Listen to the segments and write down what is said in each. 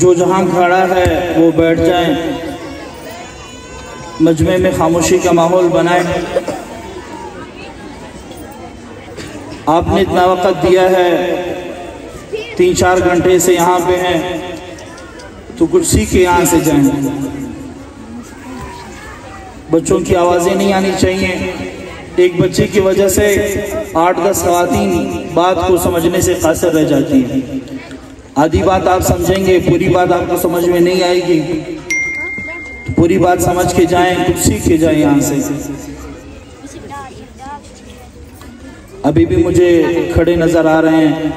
جو جہاں کھڑا ہے وہ بیٹھ جائیں، مجمع میں خاموشی کا ماحول بنائیں۔ آپ نے اتنا وقت دیا ہے، 3-4 گھنٹے سے یہاں پہ ہیں، تو کچھ سیکھ کے یہاں سے جائیں۔ بچوں کی آوازیں نہیں آنی چاہیے۔ ایک بچے کی وجہ سے 8-10 خواتین بات کو سمجھنے سے قاصر رہ جاتی ہیں۔ آدھی بات آپ سمجھیں گے، پوری بات آپ کو سمجھ میں نہیں آئے گی۔ پوری بات سمجھ کے جائیں، کچھ سیکھ کے جائیں یہاں سے۔ ابھی بھی مجھے کھڑے نظر آ رہے ہیں،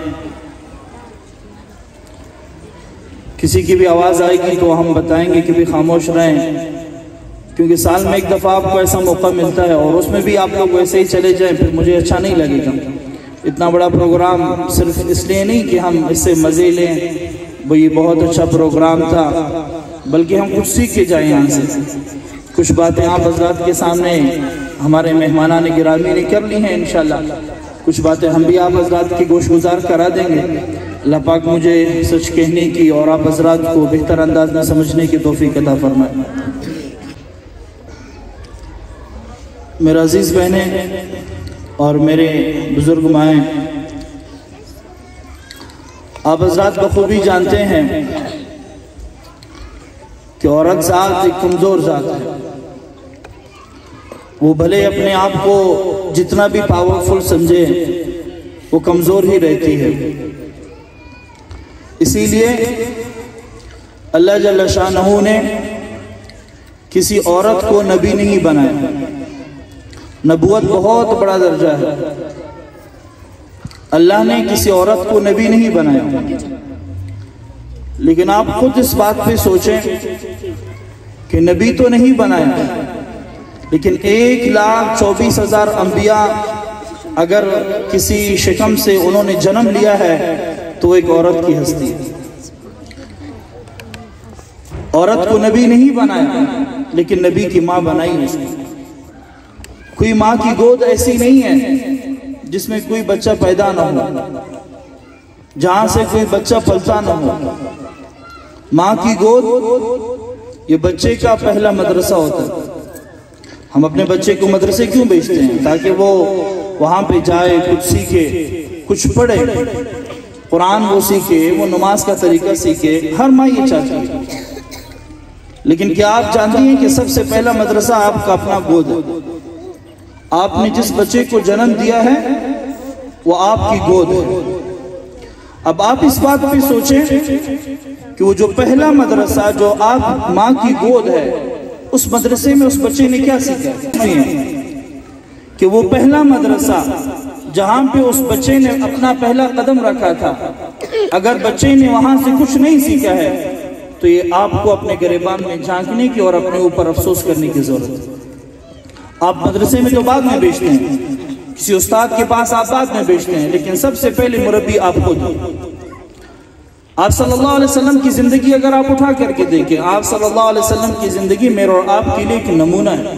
کسی کی بھی آواز آئے گی تو ہم بتائیں گے کہ بھی خاموش رہیں، کیونکہ سال میں ایک دفعہ آپ کو ایسا موقع ملتا ہے، اور اس میں بھی آپ لوگ ویسے ہی چلے جائیں پھر مجھے اچھا نہیں لگے گا۔ اتنا بڑا پروگرام صرف اس لیے نہیں کہ ہم اس سے مزے لیں، وہ یہ بہت اچھا پروگرام تھا، بلکہ ہم کچھ سیکھ کے جائیں یہاں سے۔ کچھ باتیں آپ حضرات کے سامنے ہمارے مہمانان گرامی نے کر لی ہیں انشاءاللہ، کچھ باتیں ہم بھی آپ حضرات کی گوش گزار کرا دیں گے۔ اللہ پاک مجھے سچ کہنے کی اور آپ حضرات کو بہتر انداز میں سمجھنے کی توفیق عطا فرمائے۔ میرے عزیز بہنیں اور میرے بزرگ مائیں، آپ حضرات بخوبی جانتے ہیں کہ عورت ذات ایک کمزور ذات ہے۔ وہ بھلے اپنے آپ کو جتنا بھی پاورفل سمجھے، وہ کمزور ہی رہتی ہے۔ اسی لیے اللہ جل شانہ نے کسی عورت کو نبی نہیں بنایا۔ نبوت بہت بڑا درجہ ہے، اللہ نے کسی عورت کو نبی نہیں بنایا۔ لیکن آپ خود اس بات پہ سوچیں کہ نبی تو نہیں بنایا، لیکن 1,24,000 انبیاء اگر کسی شکم سے انہوں نے جنم لیا ہے تو ایک عورت کی ہستی ہے۔ عورت کو نبی نہیں بنایا، لیکن نبی کی ماں بنائی اس نے۔ کوئی ماں کی گود ایسی نہیں ہے جس میں کوئی بچہ پیدا نہ ہو، جہاں سے کوئی بچہ پلتا نہ ہو۔ ماں کی گود یہ بچے کا پہلا مدرسہ ہوتا ہے۔ ہم اپنے بچے کو مدرسے کیوں بھیجتے ہیں؟ تاکہ وہ وہاں پہ جائے، کچھ سیکھے، کچھ پڑھے، قرآن وہ سیکھے، وہ نماز کا طریقہ سیکھے۔ ہر ماں یہ چاہتی ہے۔ لیکن کیا آپ جانتی ہیں کہ سب سے پہلا مدرسہ آپ کا اپنا گود ہے؟ آپ نے جس بچے کو جنم دیا ہے وہ آپ کی گود ہے۔ اب آپ اس بات پہ سوچیں کہ وہ جو پہلا مدرسہ جو آپ ماں کی گود ہے، اس مدرسے میں اس بچے نے کیا سیکھا ہے کہ وہ پہلا مدرسہ جہاں پہ اس بچے نے اپنا پہلا قدم رکھا تھا، اگر بچے نے وہاں سے کچھ نہیں سیکھا ہے تو یہ آپ کو اپنے گریبان میں جھانکنے کی اور اپنے اوپر افسوس کرنے کی ضرورت ہے۔ آپ مدرسے میں تو بعد میں بیچتے ہیں، کسی استاد کے پاس آپ بعد میں بیچتے ہیں، لیکن سب سے پہلے مربی آپ خود ہیں۔ آپ صلی اللہ علیہ وسلم کی زندگی اگر آپ اٹھا کر کے دیکھیں، آپ صلی اللہ علیہ وسلم کی زندگی میرے اور آپ کے لیے ایک نمونہ ہے۔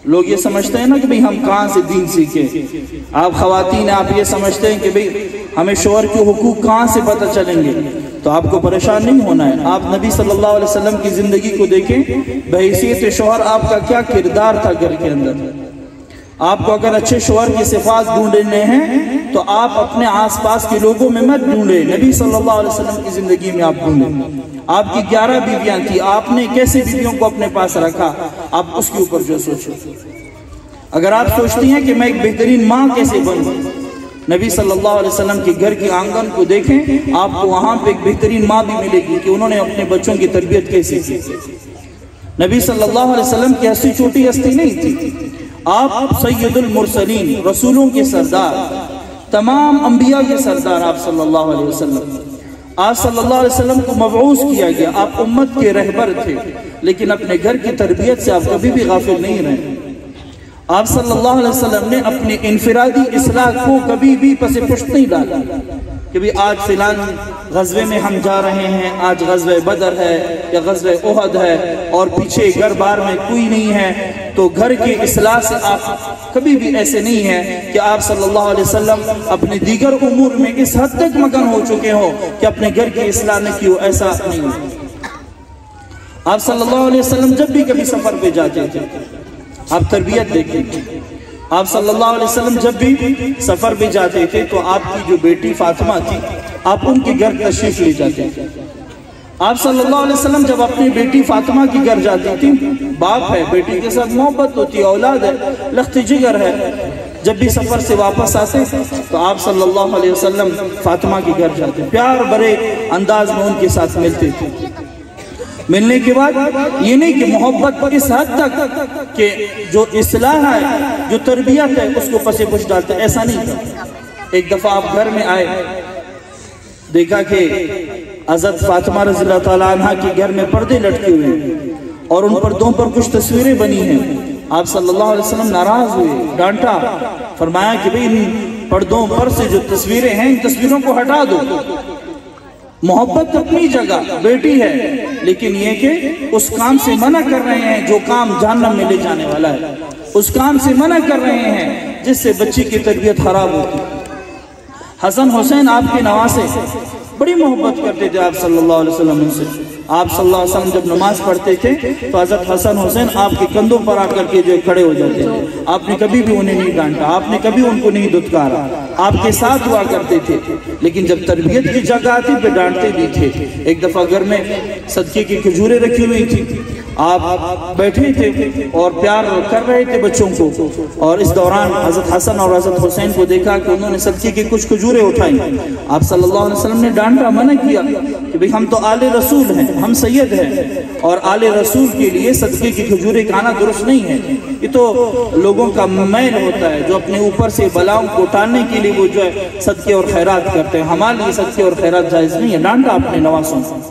لوگ یہ سمجھتے ہیں نا کہ ہم کہاں سے دین سیکھیں۔ آپ خواتین آپ یہ سمجھتے ہیں کہ ہمیں شوہر کے حقوق کہاں سے پتہ چلیں گے، تو آپ کو پریشان نہیں ہونا ہے۔ آپ نبی صلی اللہ علیہ وسلم کی زندگی کو دیکھیں، بحیثیت شوہر آپ کا کیا کردار تھا گھر کے اندر۔ آپ کو اگر اچھے شوہر کی صفات ڈھونڈنے ہیں تو آپ اپنے آس پاس کے لوگوں میں مت ڈھونڈیں، نبی صلی اللہ علیہ وسلم کی زندگی میں آپ ڈھونڈیں۔ آپ کی 11 بیویاں تھیں، آپ نے کیسے بیویوں کو اپنے پاس رکھا، آپ اس کے اوپر جو سوچیں۔ اگر آپ سوچتی ہیں کہ میں ایک بہترین ماں کیسے بنوں، نبی صلی اللہ علیہ وسلم کے گھر کی آنگن کو دیکھیں، آپ کو وہاں پہ ایک بہترین ماں بھی ملے گی کہ انہوں نے اپنے بچوں کی تربیت کیسے کی۔ نبی صلی اللہ علیہ وسلم کی ہستی چھوٹی ہستی نہیں تھی، آپ سید المرسلین، رسولوں کے سردار، تمام انبیاء کے سردار آپ صلی اللہ علیہ وسلم۔ آپ صلی اللہ علیہ وسلم کو مبعوث کیا گیا، آپ امت کے رہبر تھے، لیکن اپنے گھر کی تربیت سے آپ کبھی بھی غافل نہیں رہے۔ آپ صلی اللہ علیہ وسلم نے اپنے انفرادی اصلاح کو کبھی بھی پس پشت نہیں ڈالا۔ کہ بھی آج فلان غزوے میں ہم جا رہے ہیں، آج غزوہ بدر ہے یا غزوہ احد ہے اور پیچھے گھر بار میں کوئی نہیں ہے، تو گھر کی اصلاح سے آپ کبھی بھی ایسے نہیں ہیں کہ آپ صلی اللہ علیہ وسلم اپنے دیگر امور میں اس حد تک مگن ہو چکے ہو کہ اپنے گھر کی اصلاح نہ کی ہو، ایسا نہیں ہو۔ آپ صلی اللہ علیہ وسلم جب بھی کبھی سفر پہ جاتے تھے، آپ تربیت دیکھیں، آپ صلی اللہ علیہ وسلم جب بھی سفر پہ جاتے تھے تو آپ کی جو بیٹی فاطمہ تھی، آپ ان کے گھر تشریف لے جاتے تھے۔ آپ صلی اللہ علیہ وسلم جب اپنی بیٹی فاطمہ کی گھر جاتی تھی، باپ ہے، بیٹی کے ساتھ محبت ہوتی ہے، اولاد ہے، لخت جگر ہے، جب بھی سفر سے واپس آتے تو آپ صلی اللہ علیہ وسلم فاطمہ کی گھر جاتے، پیار بھرے انداز میں ان کے ساتھ ملتے تھے۔ ملنے کے بعد یہ نہیں کہ محبت اس حد تک کہ جو اصلاح ہے، جو تربیت ہے، اس کو پسے پش ڈالتے، ایسا نہیں تھا۔ ایک دفعہ آپ گھر میں آئے، دیکھا کہ حضرت فاطمہ رضی اللہ تعالیٰ عنہ کے گھر میں پردے لٹکے ہوئے ہیں اور ان پردوں پر کچھ تصویریں بنی ہیں۔ آپ صلی اللہ علیہ وسلم ناراض ہوئے، ڈانٹا، فرمایا کہ بھئی ان پردوں پر سے جو تصویریں ہیں، ان تصویروں کو ہٹا دو۔ محبت اپنی جگہ، بیٹی ہے، لیکن یہ کہ اس کام سے منع کر رہے ہیں جو کام جہنم میں لے جانے والا ہے، اس کام سے منع کر رہے ہیں جس سے بچی کی تربیت خراب ہوتی۔ حسن حسین آپ کے نواسے، بڑی محبت کرتے تھے آپ صلی اللہ علیہ وسلم ان سے۔ آپ صلی اللہ علیہ وسلم جب نماز پڑھتے تھے تو حضرت حسن حسین آپ کے کندھوں پر آ کر کے جو کھڑے ہو جاتے تھے، آپ نے کبھی بھی انہیں نہیں ڈانٹا، آپ نے کبھی ان کو نہیں دھتکارا، آپ کے ساتھ ہوا کرتے تھے، لیکن جب تربیت کی جگہ آتی پہ ڈانٹتے بھی تھے۔ ایک دفعہ گھر میں صدقے کی کھجوریں رکھی ہوئی تھی، آپ بیٹھے تھے اور پیار کر رہے تھے بچوں کو، اور اس دوران حضرت حسن اور حضرت حسین کو دیکھا کہ انہوں نے صدقے کی کچھ کھجوریں اٹھائیں۔ آپ صلی اللہ علیہ وسلم نے ڈانٹا، منع کیا کہ بھئی ہم تو آل رسول ہیں، ہم سید ہیں، اور آل رسول کے لیے صدقے کی کھجوریں کھانا درست نہیں ہے، یہ تو لوگوں کا میل ہوتا ہے جو اپنے اوپر سے بلاؤں کو ٹالنے کے لیے وہ جو ہے صدقے اور خیرات کرتے ہیں، ہمارے لیے صدقے اور خیرات جائز نہیں ہے۔ ڈانٹا اپنے نواسوں سے۔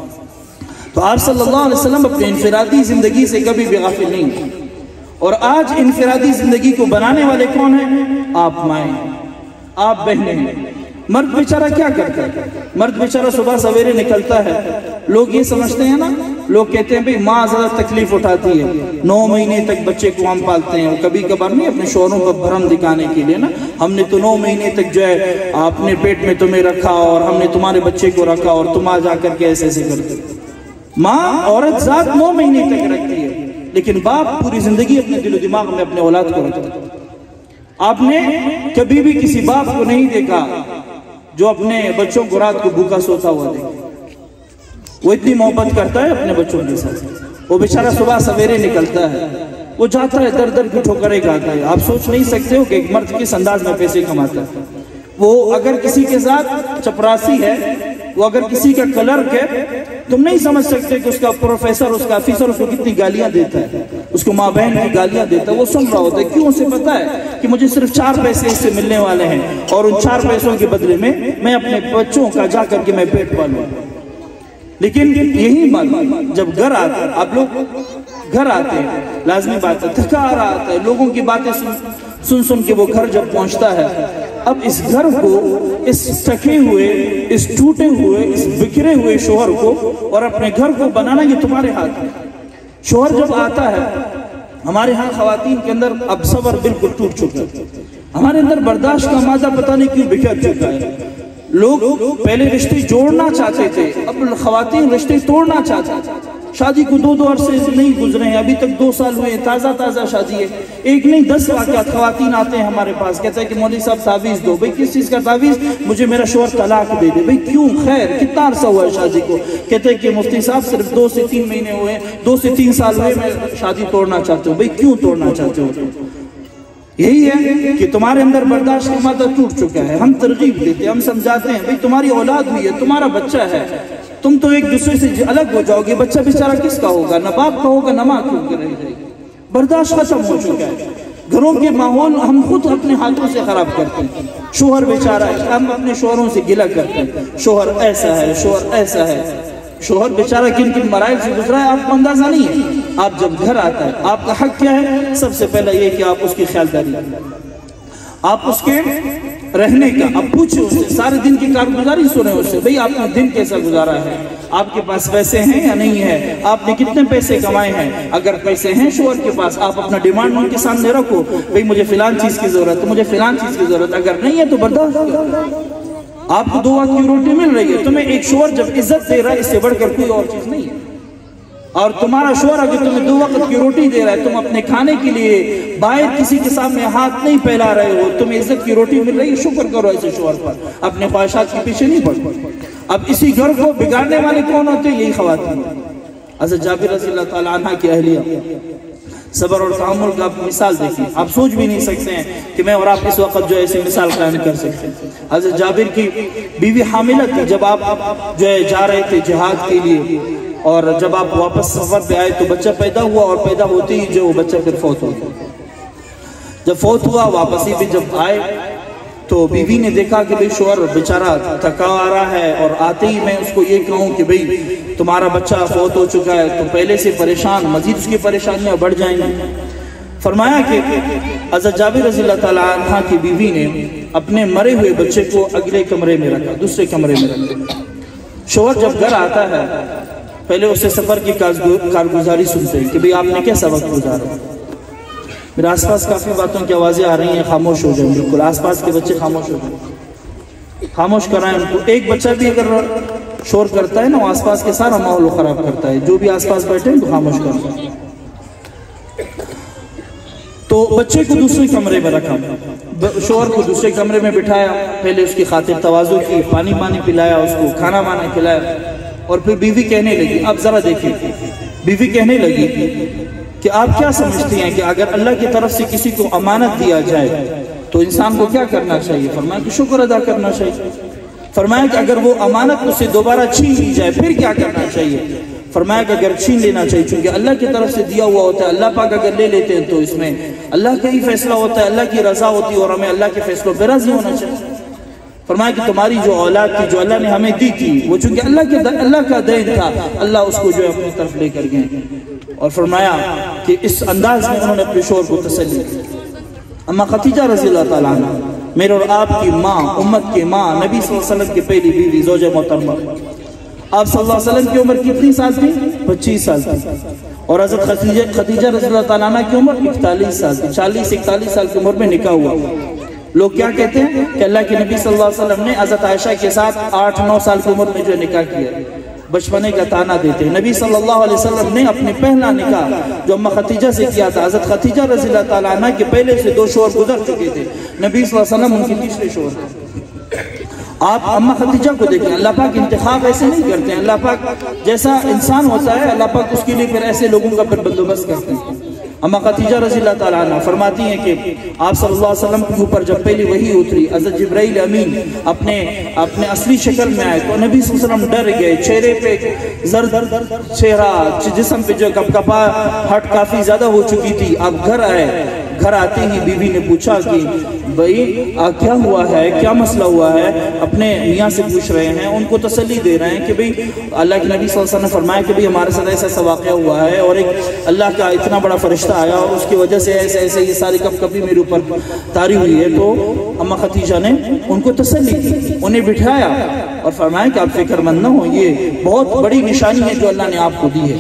تو آپ صلی اللہ علیہ وسلم اپنے انفرادی زندگی سے کبھی بھی غافل نہیں تھے، اور آج انفرادی زندگی کو بنانے والے کون ہیں؟ آپ مائیں، آپ بہنیں ہیں۔ مرد بیچارہ کیا کرتا ہے؟ مرد بیچارہ صبح سویرے نکلتا ہے، لوگ یہ سمجھتے ہیں نا، لوگ کہتے ہیں بھئی ماں زیادہ تکلیف اٹھاتی ہے، 9 مہینے تک بچے کو ہم پالتے ہیں، کبھی کبھار نہیں اپنے شوہروں پر بھرم دکھانے کے لیے نا، ہم نے تو 9 مہینے تک جو ہے اپنے پیٹ میں تمہیں رکھا اور ہم نے تمہارے بچے کو رکھا اور تم آ جا کر کے ایسے ایسے کرتے۔ ماں عورت ذات 9 مہینے تک رکھتی ہے، لیکن باپ پوری زندگی اپنے دل و دماغ میں اپنے اولاد کو رکھتا ہے۔ آپ نے کبھی بھی کسی باپ کو نہیں دیکھا جو اپنے بچوں کو رات کو بھوکا سوتا ہوا دیکھے۔ وہ اتنی محبت کرتا ہے اپنے بچوں کے ساتھ، وہ بیچارہ صبح سویرے نکلتا ہے، وہ جاتا ہے در در کی ٹھوکریں کھاتا ہے۔ آپ سوچ نہیں سکتے ہو کہ ایک مرد کس انداز میں پیسے کماتا ہے۔ وہ اگر کسی کے ساتھ چپراسی ہے، وہ اگر کسی کا کلرک ہے، تم نہیں سمجھ سکتے کہ اس کا پروفیسر، اس کا آفیسر اس کو کتنی گالیاں دیتا ہے، اس کو ماں بہن کی گالیاں دیتا ہے، وہ سن رہا ہوتا ہے۔ کیوں؟ اسے پتا ہے کہ مجھے صرف 4 پیسے اس سے ملنے والے ہیں، اور ان 4 پیسوں کے بدلے میں اپنے بچوں کا جا کر کے میں پیٹ پالوں۔ لیکن یہی مرد جب گھر آتا ہے، آپ لوگ گھر آتے ہیں، لازمی بات ہے، تھکا آ رہا آتا ہے، لوگوں کی باتیں سن کے وہ گھر جب پہنچتا ہے، اب اس گھر کو، اس تھکے ہوئے، اس ٹوٹے ہوئے، اس بکھرے ہوئے شوہر کو اور اپنے گھر کو بنانا یہ تمہارے ہاتھ میں۔ شوہر جب آتا ہے، ہمارے ہاں خواتین کے اندر اب صبر بالکل ٹوٹ چکا ہے، ہمارے اندر برداشت کا مادہ پتہ نہیں کیوں بکھر چکا ہے۔ لوگ پہلے رشتے جوڑنا چاہتے تھے، اب خواتین رشتے توڑنا چاہتے ہیں۔ شادی کو 2 عرصے نہیں گزرے ہیں، ابھی تک 2 سال ہوئے، تازہ شادی ہے، ایک نہیں 10 واقعات خواتین آتے ہیں ہمارے پاس، کہتے ہیں کہ مولوی صاحب تعویذ دو۔ بھئی کس چیز کا تعویذ؟ مجھے میرا شوہر طلاق دے دے۔ بھئی کیوں؟ خیر کتنا عرصہ ہوا ہے شادی کو؟ کہتے ہیں کہ مفتی صاحب صرف 2 سے 3 مہینے ہوئے، 2 سے 3 سال ہوئے، میں شادی توڑنا چاہتا ہوں۔ بھئی کیوں توڑنا چاہتے ہو؟ یہی ہے کہ تمہارے اندر برداشت کا مادہ ٹوٹ چکا ہے۔ ہم ترغیب دیتے ہیں، ہم سمجھاتے ہیں، بھئی تمہاری اولاد ہوئی ہے، تمہارا بچہ ہے، تم تو ایک دوسرے سے الگ ہو جاؤ گے، بچہ بیچارہ کس کا ہوگا؟ نہ باپ کا ہوگا، نہ ماں کی رہ جائے گی۔ برداشت ختم ہو چکا ہے۔ گھروں کے ماحول ہم خود اپنے ہاتھوں سے خراب کرتے ہیں۔ شوہر بیچارہ ہے، ہم اپنے شوہروں سے گلہ کرتے ہیں، شوہر ایسا ہے، شوہر ایسا ہے۔ شوہر بیچارہ کن مراحل سے گزرا ہے آپ کو اندازہ نہیں ہے۔ آپ جب گھر آتا ہے، آپ کا حق کیا ہے؟ سب سے پہلا یہ کہ آپ اس کی خیالداری، آپ اس کے رہنے کا. اب پوچھو اس سے, سارے دن کی کارگزاری سنیں اس سے, بھئی آپ نے دن کیسا گزارا ہے, آپ کے پاس پیسے ہیں یا نہیں ہے, آپ نے کتنے پیسے کمائے ہیں. اگر پیسے ہیں شوہر کے پاس, آپ اپنا ڈیمانڈ ان کے سامنے رکھو, بھئی مجھے فلان چیز کی ضرورت ہے, مجھے فلان چیز کی ضرورت ہے. اگر نہیں ہے تو برداشت کرو. آپ کو 2 وقت کی روٹی مل رہی ہے, تمہیں ایک شوہر جب عزت دے رہا ہے, اس سے بڑھ کر کوئی اور چیز نہیں ہے. اور تمہارا شوہر اگر تمہیں 2 وقت کی روٹی دے رہا ہے, تم اپنے کھانے کے لیے باہر کسی کے سامنے ہاتھ نہیں پھیلا رہے ہو, تمہیں عزت کی روٹی مل رہی ہے, شکر کرو ایسے شوہر پر, اپنے خواہشات کے پیچھے نہیں پڑو. اب اسی گھر کو بگاڑنے والے کون ہوتے ہیں؟ یہی خواتین. حضرت جابر رضی اللہ تعالیٰ عنہ کی اہلیہ, صبر اور تحمل کا مثال دیکھیں. آپ سوچ بھی نہیں سکتے ہیں کہ میں اور آپ اس وقت جو ایسی مثال قائم کر سکتے ہیں. حضرت جابر کی بیوی حاملہ تھی جب آپ جو ہے جا رہے تھے جہاد کے لیے, اور جب آپ واپس سفر پہ آئے تو بچہ پیدا ہوا, اور پیدا ہوتے ہی جو وہ بچہ پھر فوت ہو گیا. جب فوت ہوا, واپسی پہ جب آئے تو بیوی نے دیکھا کہ بھئی شوہر بیچارہ تھکا آ رہا ہے, اور آتے ہی میں اس کو یہ کہوں کہ بھئی تمہارا بچہ فوت ہو چکا ہے تو پہلے سے پریشان, مزید اس کی پریشانیاں بڑھ جائیں گی. فرمایا کہ حضرت جابر رضی اللہ تعالیٰ عنہ کی بیوی نے اپنے مرے ہوئے بچے کو اگلے کمرے میں رکھا, دوسرے کمرے میں رکھا. شوہر جب گھر آتا ہے پہلے اسے سفر کی کارگزاری سنتے ہیں کہ بھئی آپ نے کیسا وقت گزارا. میرے آس پاس کافی باتوں کی آوازیں آ رہی ہیں, خاموش ہو جائیں بالکل. آس پاس کے بچے خاموش ہو جائیں, خاموش کرائیں ان کو. ایک بچہ بھی اگر شور کرتا ہے نا, وہ آس پاس کے سارا ماحول خراب کرتا ہے. جو بھی آس پاس بیٹھے ہیں تو خاموش کرتا ہے. تو بچے کو دوسرے کمرے میں رکھا, شوہر کو دوسرے کمرے میں بٹھایا, پہلے اس کی خاطر تواضع کی, پانی پلایا, اس کو کھانا کھلایا. اور پھر بیوی کہنے لگی, اب ذرا دیکھیں, بیوی کہنے لگی کہ آپ کیا سمجھتی ہیں کہ اگر اللہ کی طرف سے کسی کو امانت دیا جائے تو انسان کو کیا کرنا چاہیے؟ فرمایا کہ شکر ادا کرنا چاہیے. فرمایا کہ اگر وہ امانت اس سے دوبارہ چھین لی جائے پھر کیا کرنا چاہیے؟ فرمایا کہ اگر چھین لینا چاہیے, چونکہ اللہ کی طرف سے دیا ہوا ہوتا ہے, اللہ پاک اگر لے لیتے ہیں تو اس میں اللہ کا ہی فیصلہ ہوتا ہے, اللہ کی رضا ہوتی ہے, اور ہمیں اللہ کے فیصلوں پہ راضی ہونا چاہیے. فرمایا کہ تمہاری جو اولاد تھی جو اللہ نے ہمیں دی تھی, وہ چونکہ اللہ کا دین تھا, اللہ اس کو جو ہے اپنی طرف لے کر گئے. اور فرمایا کہ اس انداز میں انہوں نے اپنے شوہر کو تسلی کی. اما خدیجہ رضی اللہ تعالیٰ عنہ, میرے اور آپ کی ماں, امت کی ماں, نبی صلی اللہ علیہ وسلم کی پہلی بیوی, زوجہ محترمہ. آپ صلی اللہ علیہ وسلم کی عمر کتنی سال تھی؟ 25 سال تھی. اور حضرت خدیجہ رضی اللہ تعالیٰ عنہ کی عمر 41 سال تھی. 40-41 سال کی عمر میں نکاح ہوا. لوگ کیا کہتے ہیں کہ اللہ کے نبی صلی اللہ علیہ وسلم نے حضرت عائشہ کے ساتھ 8-9 سال کی عمر میں جو نکاح کیا, بچپنے کا تانا دیتے ہیں. نبی صلی اللہ علیہ وسلم نے اپنے پہلا نکاح جو اماں خدیجہ سے کیا تھا, حضرت خدیجہ رضی اللہ تعالیٰ عنہ کے پہلے سے 2 شوہر گزر چکے تھے, نبی صلی اللہ علیہ وسلم ان کے تیسرے شوہر تھے. آپ اماں خدیجہ کو دیکھیں, اللہ پاک انتخاب ایسے نہیں کرتے ہیں. اللہ پاک جیسا انسان ہوتا ہے, اللہ پاک اس کے لیے پھر ایسے لوگوں کا پھر بندوبست کرتے ہیں. اماں خدیجہ رضی اللہ تعالیٰ عنہ فرماتی ہیں کہ آپ صلی اللہ علیہ وسلم کے اوپر جب پہلی وحی اتری, حضرت جبرائیل امین اپنے اصلی شکل میں آئے تو نبی صلی اللہ علیہ وسلم ڈر گئے. چہرے پہ زرد چہرہ, جسم پہ جو کپکپا ہٹ کافی زیادہ ہو چکی تھی. آپ گھر آئے, گھر آتے ہی بیوی نے پوچھا کہ بھئی کیا ہوا ہے, کیا مسئلہ ہوا ہے؟ اپنے میاں سے پوچھ رہے ہیں, ان کو تسلی دے رہے ہیں کہ بھئی اللہ کے نبی صلی اللہ علیہ وسلم نے فرمایا کہ بھئی ہمارے ساتھ ایسا واقعہ ہوا ہے, اور ایک اللہ کا اتنا بڑا فرشتہ آیا, اور اس کی وجہ سے ایسے یہ ساری کپکپی میرے اوپر طاری ہوئی ہے. تو اماں خدیجہ نے ان کو تسلی کی, انہیں بٹھایا اور فرمایا کہ آپ فکر مند نہ ہو, یہ بہت بڑی نشانی ہے جو اللہ نے آپ کو دی ہے.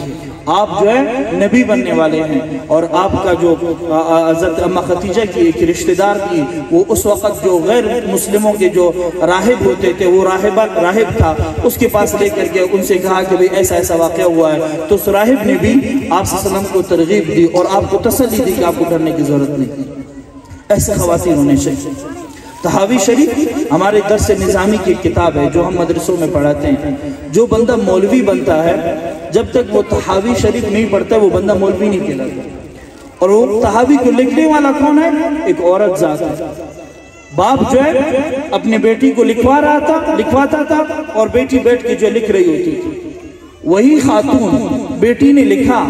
آپ جو ہے نبی بننے والے ہیں, اور آپ کا جو حضرت اماں خدیجہ کی ایک رشتہ دار تھی, وہ اس وقت جو غیر مسلموں کے جو راہب ہوتے تھے, وہ راہب تھا, اس کے پاس لے کر کے ان سے کہا کہ بھئی ایسا ایسا واقعہ ہوا ہے. تو اس راہب نے بھی آپ صلی اللہ علیہ وسلم کو ترغیب دی اور آپ کو تسلی دی کہ آپ کو ڈرنے کی ضرورت نہیں. ایسے خواتین ہونے چاہیے. تحاوی شریف ہمارے درس نظامی کی کتاب ہے جو ہم مدرسوں میں پڑھاتے ہیں. جو بندہ مولوی بنتا ہے, جب تک وہ تحاوی شریف نہیں پڑھتا وہ بندہ مولوی نہیں کہلاتا. اور وہ تحاوی کو لکھنے والا کون ہے؟ ایک عورت ذات ہے. باپ جو ہے اپنے بیٹی کو لکھواتا تھا, اور بیٹی بیٹھ کے جو لکھ رہی ہوتی تھی. وہی خاتون بیٹی نے لکھا,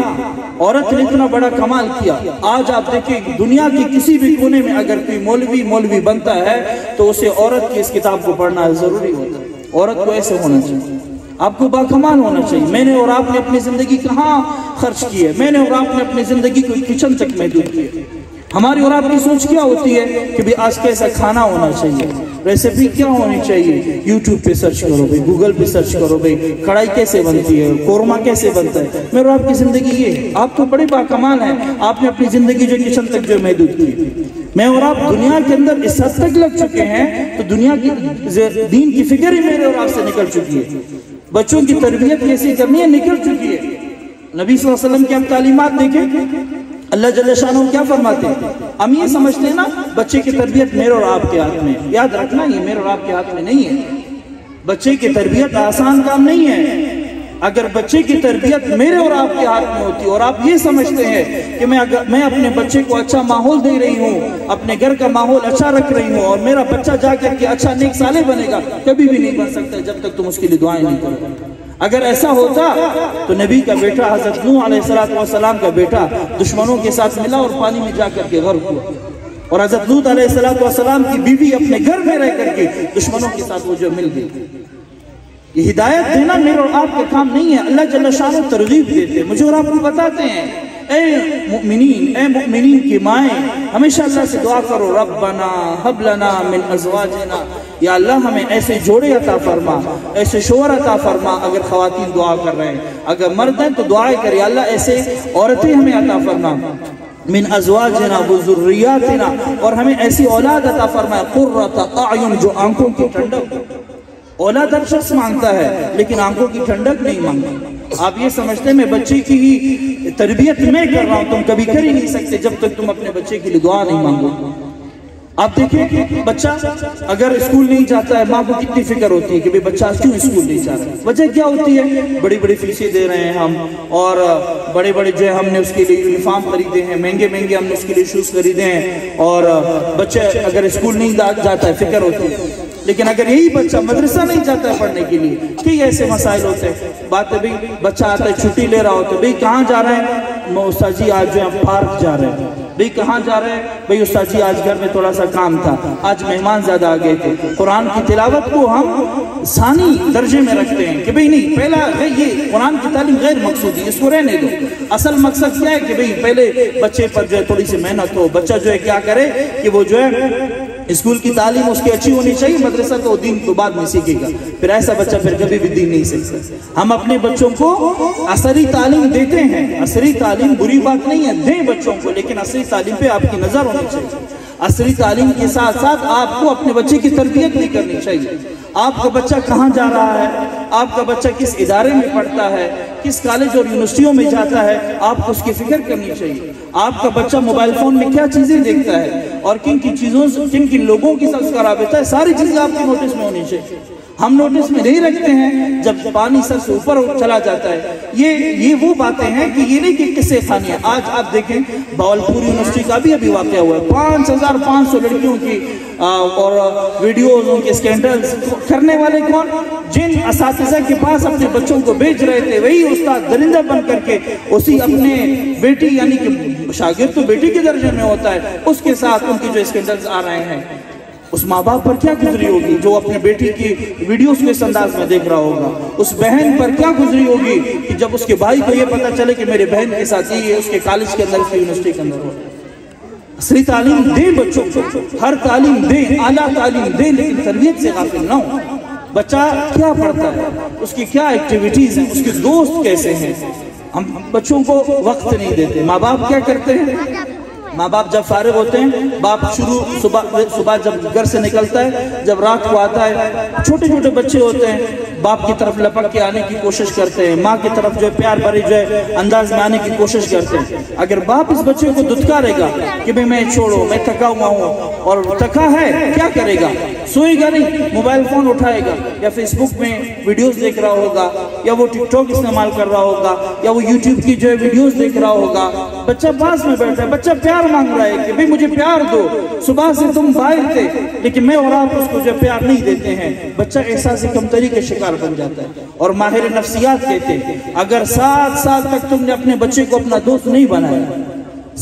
عورت نے اتنا بڑا کمال کیا. آج آپ دیکھیں دنیا کے کسی بھی کونے میں اگر کوئی مولوی بنتا ہے تو اسے عورت کی اس کتاب کو پڑھنا ضروری ہوتا ہے. عورت کو ایسے ہونا چاہیے, آپ کو باکمال ہونا چاہیے. میں نے اور آپ نے اپنی زندگی کہاں خرچ کی ہے؟ میں نے اور آپ نے اپنی زندگی کو کچن تک محدود کی ہے. ہماری اور آپ کی سوچ کیا ہوتی ہے کہ بھی آج کیسا کھانا ہونا چاہیے, ریسیپی کیا ہونی چاہیے، یوٹیوب پہ سرچ کرو بھائی، گوگل پہ سرچ کرو بھائی، کڑھائی کیسے بنتی ہے، قورمہ کیسے بنتا ہے۔ میرے آپ کی زندگی یہ ہے، آپ تو بڑے باکمال ہیں، آپ نے اپنی زندگی جو کچن تک جو محدود کی۔ میں اور آپ دنیا کے اندر اس حد تک لگ چکے ہیں تو دنیا کی دین کی فکر ہی میرے اور آپ سے نکل چکی ہے۔ بچوں کی تربیت کیسی کرنی ہے نکل چکی ہے۔ نبی صلی اللہ علیہ وسلم کی آپ تعلیمات دیکھیں، اللہ جل شانہ کیا فرماتے ہیں؟ ہم یہ سمجھتے ہیں نا بچے کی تربیت میرے اور آپ کے ہاتھ میں، یاد رکھنا یہ میرے اور آپ کے ہاتھ میں نہیں ہے۔ بچے کی تربیت آسان کام نہیں ہے۔ اگر بچے کی تربیت میرے اور آپ کے ہاتھ میں ہوتی اور آپ یہ سمجھتے ہیں کہ میں اپنے بچے کو اچھا ماحول دے رہی ہوں، اپنے گھر کا ماحول اچھا رکھ رہی ہوں اور میرا بچہ جا کر کے اچھا نیک صالح بنے گا، کبھی بھی نہیں بن سکتا جب تک تم اس کے لیے دعائیں نہیں کرو۔ اگر ایسا ہوتا تو نبی کا بیٹا حضرت نوح علیہ السلام کا بیٹا دشمنوں کے ساتھ ملا اور پانی میں جا کر کے غرق ہوا، اور حضرت لوط علیہ السلام کی بیوی اپنے گھر میں رہ کر کے دشمنوں کے ساتھ وہ جو مل گئی۔ یہ ہدایت دینا میرے اور آپ کے کام نہیں ہے، اللہ جل شانہ ترغیب دیتے ہیں، مجھے اور آپ کو بتاتے ہیں اے مؤمنین کی مائیں ہمیشہ اللہ سے دعا کرو، ربنا ہب لنا من ازواجنا، یا اللہ ہمیں ایسے جوڑے عطا فرما، ایسے شوہر عطا فرما۔ اگر خواتین دعا کر رہے ہیں، اگر مرد ہیں تو دعائیں کرے اللہ ایسے عورتیں ہمیں عطا فرما، من ازواجنا وذریاتنا، اور ہمیں ایسی اولاد عطا فرما قرۃ اعین، جو آنکھوں کی ٹھنڈک۔ اولاد ہر شخص مانگتا ہے لیکن آنکھوں کی ٹھنڈک نہیں مانگتا۔ آپ یہ سمجھتے ہیں میں بچے کی ہی تربیت میں کر رہا ہوں، تم کبھی کر ہی نہیں سکتے جب تک تم اپنے بچے کے لیے دعا نہیں مانگو۔ آپ دیکھیں بچہ اگر اسکول نہیں جاتا ہے، ماں کو کتنی فکر ہوتی ہے کہ بچہ کیوں اسکول نہیں جا رہا ہے۔ وجہ کیا ہوتی ہے؟ بڑی بڑی فیسیں دے رہے ہیں ہم، اور بڑے بڑے جو ہے ہم نے اس کے لیے یونیفارم خریدے ہیں، مہنگے مہنگے ہم نے اس کے لیے شوز خریدے ہیں، اور بچہ اگر اسکول نہیں جاتا ہے فکر ہوتی ہے۔ لیکن اگر یہی بچہ مدرسہ نہیں جاتا ہے پڑھنے کے لیے، کئی ایسے مسائل ہوتے ہیں۔ بات ہے بھئی بچہ آتا ہے چھٹی لے رہا ہوتا ہے، بھئی کہاں جا رہے ہیں؟ استاد جی آج جو ہے پارک جا رہے ہیں۔ بھئی کہاں جا رہے ہیں؟ بھئی استاد جی آج گھر میں تھوڑا سا کام تھا، آج مہمان زیادہ آ گئے تھے۔ قرآن کی تلاوت کو ہم ثانی درجے میں رکھتے ہیں کہ بھئی نہیں، پہلا یہ قرآن کی تعلیم غیر مقصودی، اس کو رہنے دو۔ اصل مقصد کیا ہے کہ بھئی پہلے بچے پر جو ہے تھوڑی سی محنت ہو، بچہ جو ہے کیا کرے کہ وہ جو ہے اسکول کی تعلیم اس کی اچھی ہونی چاہیے، مدرسہ تو دین کو بعد میں سیکھے گا، پھر ایسا بچہ پھر کبھی بھی دین نہیں سیکھتا۔ ہم اپنے بچوں کو عصری تعلیم دیتے ہیں، عصری تعلیم بری بات نہیں ہے، دیں بچوں کو، لیکن عصری تعلیم پہ آپ کی نظر ہونی چاہیے۔ عصری تعلیم کے ساتھ ساتھ آپ کو اپنے بچے کی تربیت نہیں کرنی چاہیے۔ آپ کا بچہ کہاں جا رہا ہے، آپ کا بچہ کس ادارے میں پڑھتا ہے، کس کالج اور یونیورسٹیوں میں جاتا ہے، آپ کو اس کی فکر کرنی چاہیے۔ آپ کا بچہ موبائل فون میں کیا چیزیں دیکھتا ہے اور کن کن چیزوں سے کن کن لوگوں کے ساتھ اس کا رابطہ ہے، ساری چیزیں آپ کے نوٹس میں ہونی چاہیے۔ ہم نوٹس میں نہیں رکھتے ہیں، جب پانی سر سے اوپر چلا جاتا ہے۔ یہ وہ باتیں ہیں کہ یہ نہیں کہ قصے خانی ہیں۔ آج آپ دیکھیں بھاولپور یونیورسٹی کا بھی ابھی واقعہ ہوا ہے، 5500 لڑکیوں کی اور ویڈیوز، ان کے سکینڈلز کرنے والے کون؟ جن اساتذہ کے پاس اپنے بچوں کو بھیج رہے تھے، وہی استاد درندہ بن کر کے اسی اپنے بیٹی، یعنی کہ شاگرد تو بیٹی کے درجے میں ہوتا ہے، اس کے ساتھ ان کی جو سکینڈلز آ رہے ہیں۔ اس ماں باپ پر کیا گزری ہوگی جو اپنی بیٹی کی ویڈیوز کو اس انداز میں دیکھ رہا ہوگا؟ اس بہن پر کیا گزری ہوگی کہ جب اس کے بھائی کو یہ پتا چلے کہ میرے بہن کے ساتھ یہ اس کے کالج کے اندر، اس کی یونیورسٹی کے اندر ہو۔ عصری تعلیم دیں بچوں کو، ہر تعلیم دیں، اعلیٰ تعلیم دیں، لیکن تربیت سے غافل نہ ہو۔ بچہ کیا پڑھتا ہے، اس کی کیا ایکٹیویٹیز ہیں، اس کے دوست کیسے ہیں، ہم بچوں کو وقت نہیں دیتے۔ ماں باپ کیا کرتے ہیں؟ ماں باپ جب فارغ ہوتے ہیں، باپ صبح جب گھر سے نکلتا ہے، جب رات کو آتا ہے، چھوٹے چھوٹے بچے ہوتے ہیں، باپ کی طرف لپک کے آنے کی کوشش کرتے ہیں، ماں کی طرف جو پیار بھری جو ہے انداز میں آنے کی کوشش کرتے ہیں۔ اگر باپ اس بچے کو دھتکارے گا کہ میں چھوڑو، میں تھکا ہوا ہوں، اور تھکا ہے، کیا کرے گا؟ سوئے گا نہیں، موبائل فون اٹھائے گا، یا فیس بک میں ویڈیوز دیکھ رہا ہوگا، یا وہ ٹک ٹاک استعمال کر رہا ہوگا، یا وہ یوٹیوب کی جو ہے ویڈیوز دیکھ رہا ہوگا۔ بچہ پاس میں بیٹھا ہے، بچہ پیار مانگ رہا ہے کہ بھئی مجھے پیار دو، صبح سے تم باہر تھے لیکن میں اور آپ اس کو جو پیار نہیں دیتے ہیں۔ بچہ احساس کمتری کے شکار بن جاتا ہے، اور ماہر نفسیات کہتے ہیں اگر 7 سال تک تم نے اپنے بچے کو اپنا دوست نہیں بنایا،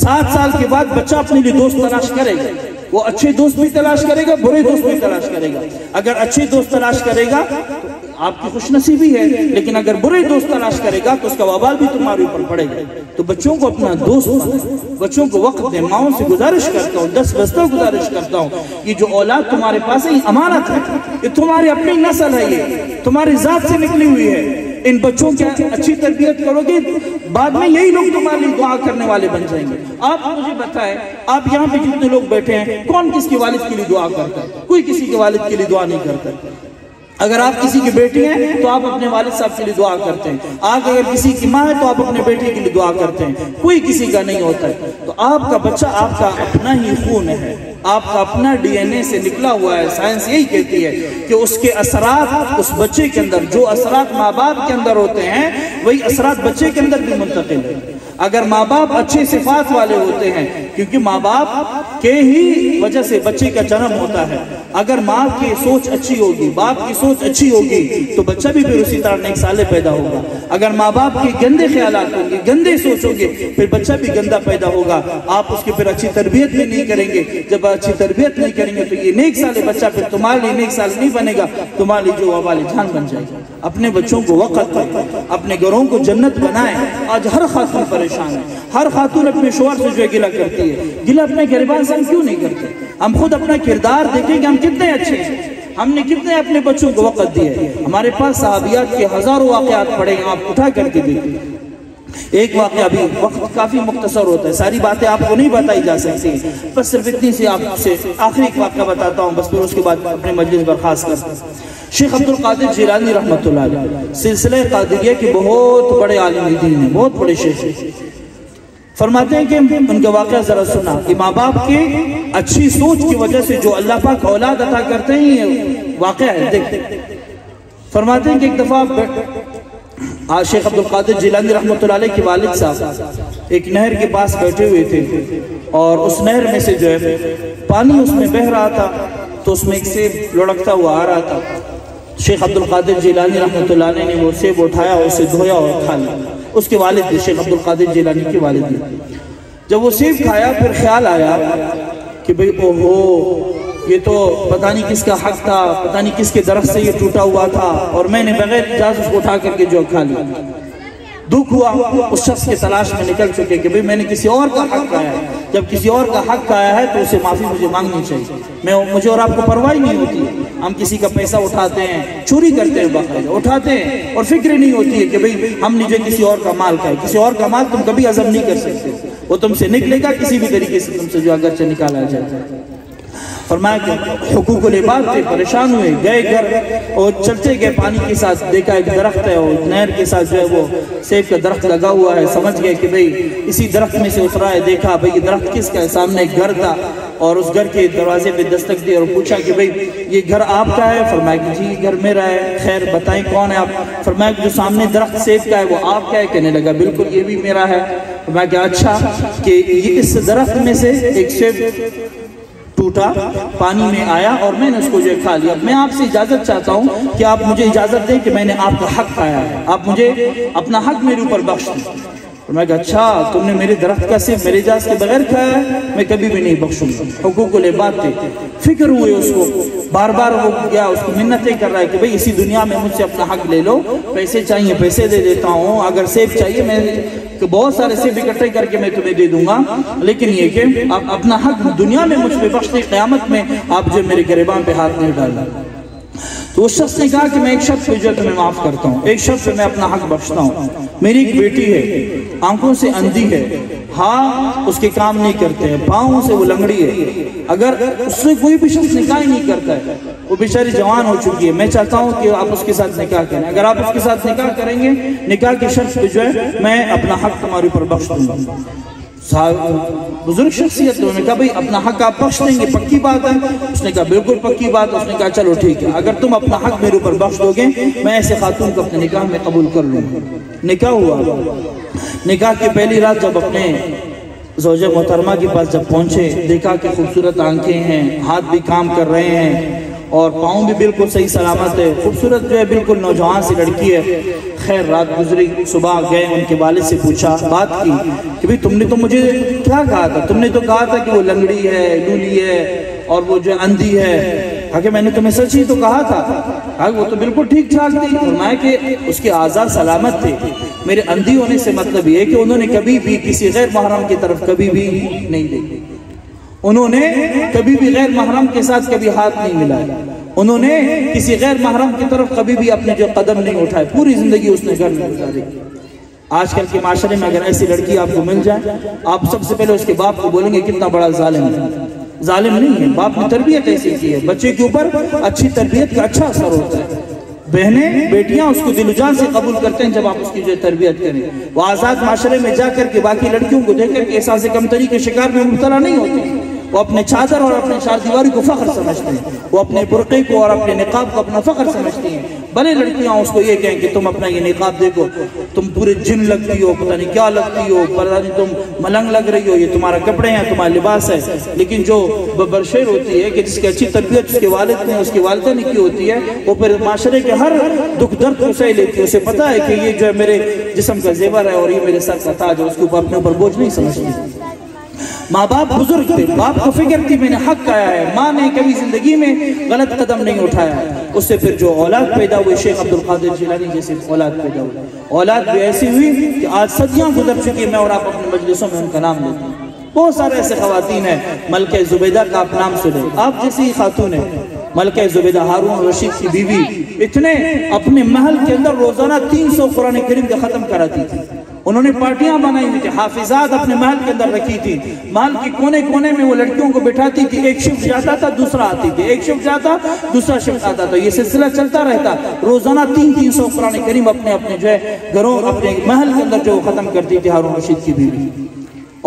7 سال کے بعد بچہ اپنے لیے دوست تلاش کرے گا۔ وہ اچھے دوست بھی تلاش کرے گا، برے دوست بھی تلاش کرے گا۔ اگر اچھے دوست تلاش کرے گا، آپ کی خوش نصیبی ہے، لیکن اگر برے دوست تلاش کرے گا تو اس کا وبال بھی تمہارے اوپر پڑے گا۔ تو بچوں کو اپنا دوست بنائیں، بچوں کو وقت دیں۔ ماؤں سے گزارش کرتا ہوں، 10 بستہ گزارش کرتا ہوں، یہ جو اولاد تمہارے پاس ہے یہ امانت ہے، یہ تمہاری اپنی نسل ہے، یہ تمہاری ذات سے نکلی ہوئی ہے۔ ان بچوں کی اچھی تربیت کرو گے، بعد میں یہی لوگ تمہارے لیے دعا کرنے والے بن جائیں گے۔ آپ مجھے بتائیں، آپ یہاں پہ جتنے لوگ بیٹھے ہیں، کون کس کے والد کے لیے دعا کرتا ہے؟ کوئی کسی کے والد کے لیے دعا نہیں کرتا۔ اگر آپ کسی کی بیٹی ہیں تو آپ اپنے والد صاحب کے لیے دعا کرتے ہیں، آپ اگر کسی کی ماں ہے تو آپ اپنے بیٹے کے لیے دعا کرتے ہیں، کوئی کسی کا نہیں ہوتا ہے۔ تو آپ کا بچہ آپ کا اپنا ہی خون ہے، آپ کا اپنا ڈی این اے سے نکلا ہوا ہے۔ سائنس یہی کہتی ہے کہ اس کے اثرات اس بچے کے اندر، جو اثرات ماں باپ کے اندر ہوتے ہیں وہی اثرات بچے کے اندر بھی منتقل ہیں۔ اگر ماں باپ اچھے صفات والے ہوتے ہیں، کیونکہ ماں باپ کے ہی وجہ سے بچے کا جنم ہوتا ہے، اگر ماں کی سوچ اچھی ہوگی، باپ کی سوچ اچھی ہوگی تو بچہ بھی پھر اسی طرح نیک صالح پیدا ہوگا۔ اگر ماں باپ کے گندے خیالات ہوں گے، گندے سوچ ہوں گے، پھر بچہ بھی گندہ پیدا ہوگا۔ آپ اس کی پھر اچھی تربیت بھی نہیں کریں گے، جب اچھی تربیت نہیں کریں گے تو یہ نیک صالح بچہ پھر تمہارے لیے نیک صالح نہیں بنے گا، تمہارے لیے جو وبال جان بن جائے گا۔ اپنے بچوں کو وقت دیں، اپنے گھروں کو جنت بنائیں۔ آج ہر خاتون پریشان ہے، ہر خاتون اپنے شوہر سے جو ہے گلہ کرتی ہے، گلہ اپنے گریبان سے ہم کیوں نہیں کرتے؟ ہم خود اپنا کردار دیکھیں کہ ہم کتنے اچھے ہیں، ہم نے کتنے اپنے بچوں کو وقت دیے۔ ہمارے پاس صحابیات کے ہزاروں واقعات پڑے ہیں، آپ اٹھا کر کے دیکھیں۔ ایک واقعہ، بھی وقت کافی مختصر ہوتا ہے، ساری باتیں آپ کو نہیں بتائی جا سکتی، بس صرف اتنی سے آپ سے آخری ایک واقعہ بتاتا ہوں، بس پھر اس کے بعد اپنے مجلس برخاست کرتا ہوں۔ شیخ عبد القادر جیلانی رحمۃ اللہ علیہ سلسلہ قادریہ کے بہت بڑے عالم دین ہیں، بہت بڑے شیخ ہیں۔ فرماتے ہیں کہ ان کا واقعہ ذرا سنا کہ ماں باپ کے اچھی سوچ کی وجہ سے جو اللہ پاک اولاد عطا کرتے ہیں، یہ واقعہ ہے۔ دیکھ فرماتے ہیں کہ ایک دفعہ شیخ عبد القادر جیلانی رحمۃ اللہ علیہ کے والد صاحب ایک نہر کے پاس بیٹھے ہوئے تھے، اور اس نہر میں سے جو ہے پانی اس میں بہہ رہا تھا، تو اس میں ایک سیب لڑکتا ہوا آ رہا تھا۔ شیخ عبد القادر جیلانی رحمۃ اللہ علیہ نے وہ سیب اٹھایا، اسے دھویا اور کھا لیا۔ اس کے والد تھے، شیخ عبد القادر جیلانی کے والد تھے۔ جب وہ سیب کھایا پھر خیال آیا کہ بھئی اوہو، یہ تو پتہ نہیں کس کا حق تھا، پتہ نہیں کس کے درخت سے یہ ٹوٹا ہوا تھا، اور میں نے بغیر اجازت کو اٹھا کر کے جو کھا لیا۔ دکھ ہوا، اس شخص کے تلاش میں نکل چکے کہ بھئی میں نے کسی اور کا حق کھایا ہے۔ جب کسی اور کا حق کھایا ہے تو اسے معافی مجھے مانگنی چاہیے۔ مجھے اور آپ کو پرواہ نہیں ہوتی ہے، ہم کسی کا پیسہ اٹھاتے ہیں، چوری کرتے ہیں، باقاعدہ اٹھاتے ہیں، اور فکر نہیں ہوتی ہے کہ بھئی ہم نے جو کسی اور کا مال کھایا۔ کسی اور کا مال تم کبھی ہضم نہیں کر سکتے، وہ تم سے نکلے گا کسی بھی طریقے سے، تم سے جو اگرچہ نکالا جائے۔ فرمایا کہ حقوق العباد تھے، پریشان ہوئے، گئے گھر اور چلتے گئے، پانی کے ساتھ دیکھا ایک درخت ہے، اور نہر کے ساتھ جو ہے وہ سیب کا درخت لگا ہوا ہے۔ سمجھ گئے کہ بھئی اسی درخت میں سے اترا ہے، دیکھا بھئی یہ درخت کس کا ہے، سامنے ایک گھر تھا، اور اس گھر کے دروازے پہ دستک دی اور پوچھا کہ بھئی یہ گھر آپ کا ہے؟ فرمایا کہ جی یہ گھر میرا ہے۔ خیر بتائیں کون ہے آپ؟ فرمایا کہ جو سامنے درخت سیب کا ہے وہ آپ کا ہے؟ کہنے لگا بالکل یہ بھی میرا ہے۔ فرمایا کہ اچھا، کہ یہ اس درخت میں سے ایک سیب ٹوٹا، پانی میں آیا، اور میں نے اس کو جو کھا لیا۔ میں آپ سے اجازت چاہتا ہوں کہ آپ مجھے اجازت دیں کہ میں نے آپ کا حق کھایا ہے، آپ مجھے اپنا حق میرے اوپر بخش دیں۔ میں کہا اچھا، تم نے میرے درخت کا صرف میرے اجازت کے بغیر کھایا ہے؟ میں کبھی بھی نہیں بخشوں گا۔ حقوق العباد تھے، فکر ہوئے اس کو، بار بار وہ گیا اس کو منتیں کر رہا ہے کہ بھئی اسی دنیا میں مجھ سے اپنا حق لے لو، پیسے چاہیے پیسے دے دیتا ہوں، اگر سیب چاہیے میں بہت سارے سیب اکٹھے کر کے میں تمہیں دے دوں گا، لیکن یہ کہ آپ اپنا حق دنیا میں مجھ پہ بخش دیں، قیامت میں آپ جو میرے گریبان پہ ہاتھ نہیں ڈالنا۔ تو اس شخص نے کہا کہ میں ایک شخص پہ جو ہے تمہیں معاف کرتا ہوں، ایک شخص پہ میں اپنا حق بخشتا ہوں۔ میری ایک بیٹی ہے، آنکھوں سے اندھی ہے، ہاں اس کے کام نہیں کرتے ہیں، پاؤں سے وہ لنگڑی ہے، اگر اس سے کوئی بھی شخص نکاح ہی نہیں کرتا ہے، وہ بیچاری جوان ہو چکی ہے، میں چاہتا ہوں کہ آپ اس کے ساتھ نکاح کریں۔ اگر آپ اس کے ساتھ نکاح کریں گے، نکاح کی شرط پہ جو ہے میں اپنا حق تمہارے اوپر بخش دوں گا۔ بزرگ شخصیت نے کہا بھئی اپنا حق آپ بخش دیں گے، پکی بات ہے؟ اس نے کہا بالکل پکی بات۔ اس نے کہا چلو ٹھیک ہے، اگر تم اپنا حق میرے اوپر بخش دو گے میں ایسے خاتون کو اپنے نکاح میں قبول کر لوں گا۔ نکاح ہوا، نکاح کی پہلی رات جب اپنے زوجہ محترمہ کے پاس جب پہنچے، دیکھا کہ خوبصورت آنکھیں ہیں، ہاتھ بھی کام کر رہے ہیں، اور پاؤں بھی بالکل صحیح سلامت ہے، خوبصورت جو ہے بالکل نوجوان سی لڑکی ہے۔ خیر رات گزری، صبح گئے ان کے والد سے پوچھا، بات کی کہ بھئی تم نے تو مجھے کیا کہا تھا؟ تم نے تو کہا تھا کہ وہ لنگڑی ہے، لولی ہے، اور وہ جو اندھی ہے، کہا کہ میں نے تمہیں سچ ہی تو کہا تھا. کہا وہ تو بالکل ٹھیک ٹھاک تھی. فرمایا کہ اس کے اعضاء سلامت تھے. میرے اندھی ہونے سے مطلب یہ ہے کہ انہوں نے کبھی بھی کسی غیر محرم کی طرف کبھی بھی نہیں دیکھی. انہوں نے کبھی بھی غیر محرم کے ساتھ کبھی ہاتھ نہیں ملایا. انہوں نے کسی غیر محرم کی طرف کبھی بھی اپنے جو قدم نہیں اٹھائے. پوری زندگی اس نے گھر میں گزاری. آج کل کے معاشرے میں اگر ایسی لڑکی آپ کو مل جائے, آپ سب سے پہلے اس کے باپ کو بولیں گے کتنا بڑا ظالم ہے. ظالم نہیں ہے, باپ نے تربیت ایسی کی ہے. بچے کے اوپر اچھی تربیت کا اچھا اثر ہوتا ہے. بہنیں بیٹیاں اس کو دل و جان سے قبول کرتے ہیں جب آپ اس کی جو تربیت کریں. وہ آزاد معاشرے میں جا کر کے باقی لڑکیوں کو دیکھ کر کے احساس کمتری کے شکار میں مبتلا نہیں ہوتے. وہ اپنے چادر اور اپنے چاردیواری کو فخر سمجھتے ہیں. وہ اپنے برقعے کو اور اپنے نقاب کو اپنا فخر سمجھتی ہیں. بھلے لڑکیاں اس کو یہ کہیں کہ تم اپنا یہ نقاب دیکھو, تم پورے جن لگتی ہو, پتہ نہیں کیا لگتی ہو, پتہ نہیں تم ملنگ لگ رہی ہو, یہ تمہارا کپڑے ہیں, تمہارا لباس ہے. لیکن جو برشیر ہوتی ہے کہ جس کی اچھی تربیت اس کے والد نے, اس کی والدہ نے کی ہوتی ہے, وہ پھر معاشرے کے ہر دکھ درد کو سہ لیتی ہے. اسے پتہ ہے کہ یہ جو ہے میرے جسم کا زیور ہے اور یہ میرے سر کا تاج ہے. اس کے اوپر اپنے اوپر بوجھ نہیں سمجھتی. ماں باپ بزرگ تھے, باپ کو فکر تھی میں نے حق کہا ہے. ماں نے کبھی زندگی میں غلط قدم نہیں اٹھایا. اس سے پھر جو اولاد پیدا ہوئے, شیخ عبدالقادر جیلانی جیسے اولاد پیدا ہوئی. اولاد بھی ایسی ہوئی کہ آج صدیاں گزر چکی, میں اور آپ اپنے مجلسوں میں ان کا نام لیتے ہیں. بہت سارے ایسے خواتین ہیں. ملکہ زبیدہ کا آپ نام سنیں, آپ جیسی خاتون ہیں. ملکہ زبیدہ ہارون رشید کی بیوی اتنے اپنے محل کے اندر روزانہ 300 قرآن کریم کا ختم کراتی تھی. انہوں نے پارٹیاں بنائی ہوئی تھی, حافظات اپنے محل کے اندر رکھی تھی. محل کے کونے کونے میں وہ لڑکیوں کو بٹھاتی تھی. ایک شفٹ جاتا تھا, دوسرا آتی تھی, ایک شفٹ جاتا, دوسرا شفٹ آتا تھا. یہ سلسلہ چلتا رہتا. روزانہ 300 قرآن کریم اپنے جو ہے گھروں, اپنے محل کے اندر جو ختم کرتی تھی ہارون رشید کی بیوی.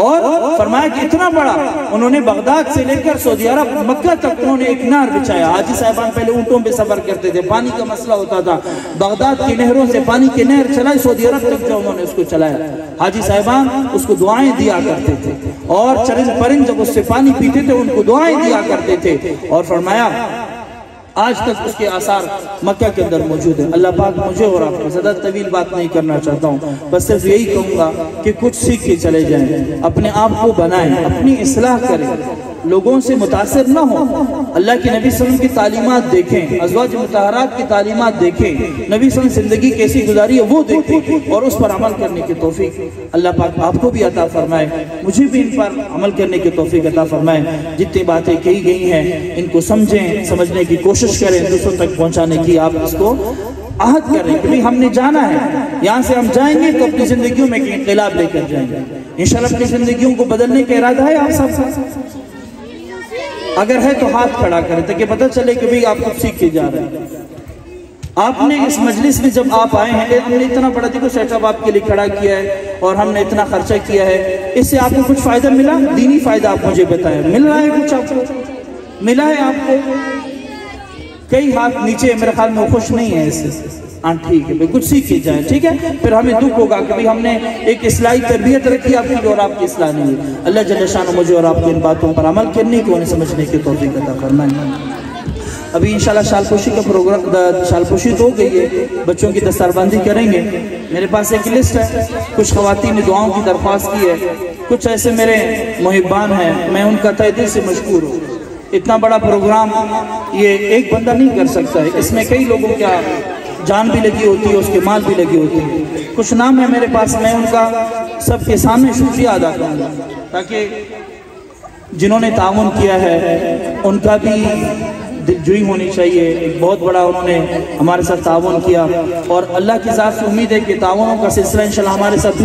اور فرمایا کہ اتنا بڑا انہوں نے بغداد سے لے کر سعودی عرب مکہ تک انہوں نے ایک نہر بچھایا. حاجی صاحبان پہلے اونٹوں پہ سفر کرتے تھے, پانی کا مسئلہ ہوتا تھا. بغداد کی نہروں سے پانی کی نہر چلائی, سعودی عرب تک جو انہوں نے اس کو چلایا. حاجی صاحبان اس کو دعائیں دیا کرتے تھے, اور چرند پرند جب اس سے پانی پیتے تھے ان کو دعائیں دیا کرتے تھے. اور فرمایا آج تک اس کے آثار مکہ کے اندر موجود ہیں. اللہ پاک مجھے اور آپ کو, زیادہ طویل بات نہیں کرنا چاہتا ہوں, بس صرف یہی کہوں گا کہ کچھ سیکھ کے چلے جائیں, اپنے آپ کو بنائیں, اپنی اصلاح کریں, لوگوں سے متاثر نہ ہوں. اللہ کے نبی صلی اللہ علیہ وسلم کی تعلیمات دیکھیں, ازواج مطہرات کی تعلیمات دیکھیں, نبی صلی اللہ علیہ وسلم زندگی کیسی گزاری ہے وہ دیکھیں, اور اس پر عمل کرنے کی توفیق اللہ پاک آپ کو بھی عطا فرمائے, مجھے بھی ان پر عمل کرنے کی توفیق عطا فرمائے. جتنی باتیں کہی گئی ہیں ان کو سمجھیں, سمجھنے کی کوشش کریں, دوسروں تک پہنچانے کی آپ اس کو عہد کریں کہ بھئی ہم نے جانا ہے. یہاں سے ہم جائیں گے تو اپنی زندگیوں میں انقلاب لے کر جائیں گے. انشاءاللہ اپنی زندگیوں کو بدلنے کا ارادہ ہے آپ سب؟ اگر ہے تو ہاتھ کھڑا کریں تاکہ پتہ چلے کہ بھئی آپ کچھ سیکھ کے جا رہے ہیں. آپ نے اس مجلس میں جب آپ آئے ہیں, ہم نے اتنا بڑا دیکھو سیٹ اپ آپ کے لیے کھڑا کیا ہے اور ہم نے اتنا خرچہ کیا ہے, اس سے آپ کو کچھ فائدہ ملا؟ دینی فائدہ آپ مجھے بتائیں, مل رہا ہے کچھ آپ کو؟ ملا ہے آپ کو؟ کئی ہاتھ نیچے میرے خیال میں وہ خوش نہیں ہے اس سے. ہاں ٹھیک ہے, کچھ سیکھ کے جائیں, ٹھیک ہے. پھر ہمیں دکھ ہوگا کہ ہم نے ایک اصلاحی تربیت رکھی آپ کی اور آپ کی اصلاح نہیں ہوئی. اللہ جل شانہ مجھے اور آپ کو ان باتوں پر عمل کرنے کو, انہیں سمجھنے کی توفیق عطا فرمائے. ابھی انشاءاللہ شال پوشی کا پروگرام, شال پوشی تو ہو گئی ہے, بچوں کی دستار بندی کریں گے. میرے پاس ایک لسٹ ہے, کچھ خواتین نے دعاؤں کی درخواست کی ہے, کچھ ایسے میرے محبان ہیں, میں ان کا تہ دل سے مشکور ہوں. اتنا بڑا پروگرام یہ ایک بندہ نہیں کر سکتا ہے, اس میں کئی لوگوں کا جان بھی لگی ہوتی ہے, اس کے مال بھی لگی ہوتی ہے. کچھ نام ہے میرے پاس, میں ان کا سب کے سامنے شکریہ ادا کروں گا تاکہ جنہوں نے تعاون کیا ہے ان کا بھی دلجوئی ہونی چاہیے. ایک بہت بڑا انہوں نے ہمارے ساتھ تعاون کیا, اور اللہ کی ذات سے امید ہے کہ تعاونوں کا سلسلہ انشاءاللہ ہمارے ساتھ